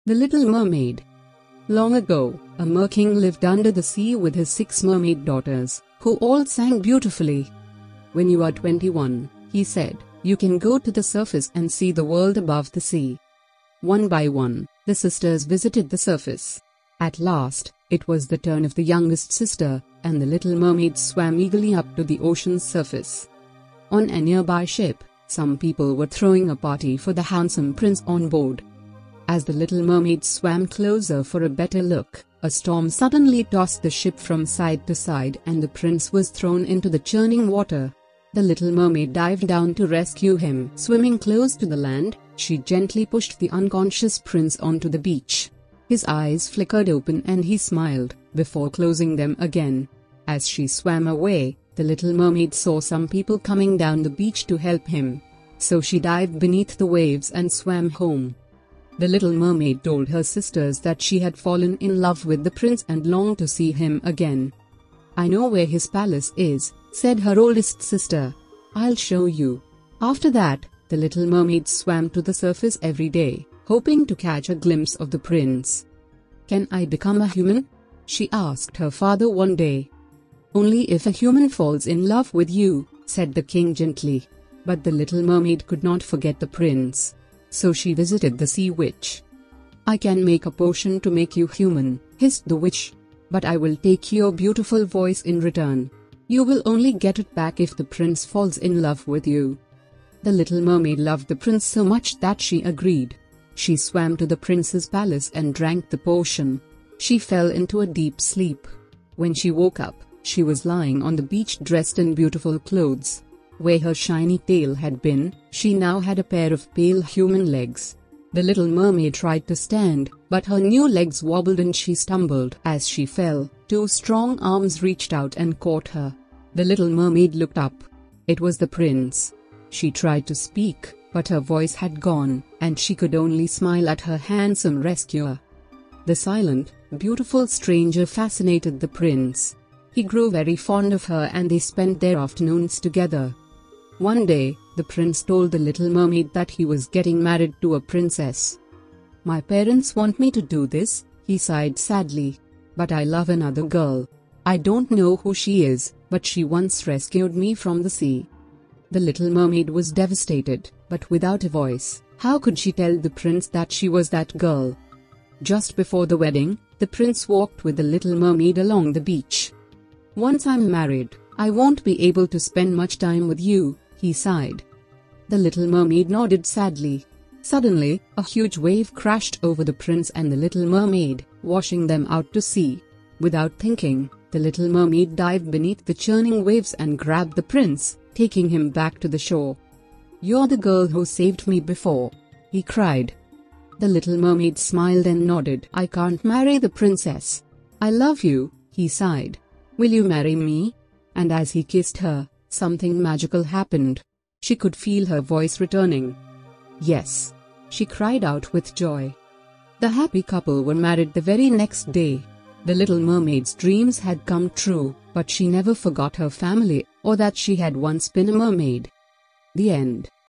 The Little Mermaid. Long ago, a merking lived under the sea with his 6 mermaid daughters, who all sang beautifully. "When you are 21, he said, you can go to the surface and see the world above the sea." One by one, the sisters visited the surface. At last, it was the turn of the youngest sister, and the Little Mermaid swam eagerly up to the ocean's surface. On a nearby ship, some people were throwing a party for the handsome prince on board. As the Little Mermaid swam closer for a better look, a storm suddenly tossed the ship from side to side and the prince was thrown into the churning water. The Little Mermaid dived down to rescue him. Swimming close to the land, she gently pushed the unconscious prince onto the beach. His eyes flickered open and he smiled, before closing them again. As she swam away, the Little Mermaid saw some people coming down the beach to help him. So she dived beneath the waves and swam home. The Little Mermaid told her sisters that she had fallen in love with the prince and longed to see him again. "I know where his palace is," said her oldest sister. "I'll show you." After that, the Little Mermaid swam to the surface every day, hoping to catch a glimpse of the prince. "Can I become a human?" she asked her father one day. "Only if a human falls in love with you," said the king gently. But the Little Mermaid could not forget the prince. So she visited the sea witch. "I can make a potion to make you human," hissed the witch. "But I will take your beautiful voice in return. You will only get it back if the prince falls in love with you." The Little Mermaid loved the prince so much that she agreed. She swam to the prince's palace and drank the potion. She fell into a deep sleep. When she woke up, she was lying on the beach dressed in beautiful clothes. Where her shiny tail had been, she now had a pair of pale human legs. The Little Mermaid tried to stand, but her new legs wobbled and she stumbled. As she fell, 2 strong arms reached out and caught her. The Little Mermaid looked up. It was the prince. She tried to speak, but her voice had gone, and she could only smile at her handsome rescuer. The silent, beautiful stranger fascinated the prince. He grew very fond of her and they spent their afternoons together. One day, the prince told the Little Mermaid that he was getting married to a princess. "My parents want me to do this," he sighed sadly. "But I love another girl. I don't know who she is, but she once rescued me from the sea." The Little Mermaid was devastated, but without a voice. How could she tell the prince that she was that girl? Just before the wedding, the prince walked with the Little Mermaid along the beach. "Once I'm married, I won't be able to spend much time with you," he sighed. The Little Mermaid nodded sadly. Suddenly, a huge wave crashed over the prince and the Little Mermaid, washing them out to sea. Without thinking, the Little Mermaid dived beneath the churning waves and grabbed the prince, taking him back to the shore. "You're the girl who saved me before," he cried. The Little Mermaid smiled and nodded. "I can't marry the princess. I love you," he sighed. "Will you marry me?" And as he kissed her, something magical happened. She could feel her voice returning. "Yes!" she cried out with joy. The happy couple were married the very next day. The Little Mermaid's dreams had come true, but she never forgot her family, or that she had once been a mermaid. The end.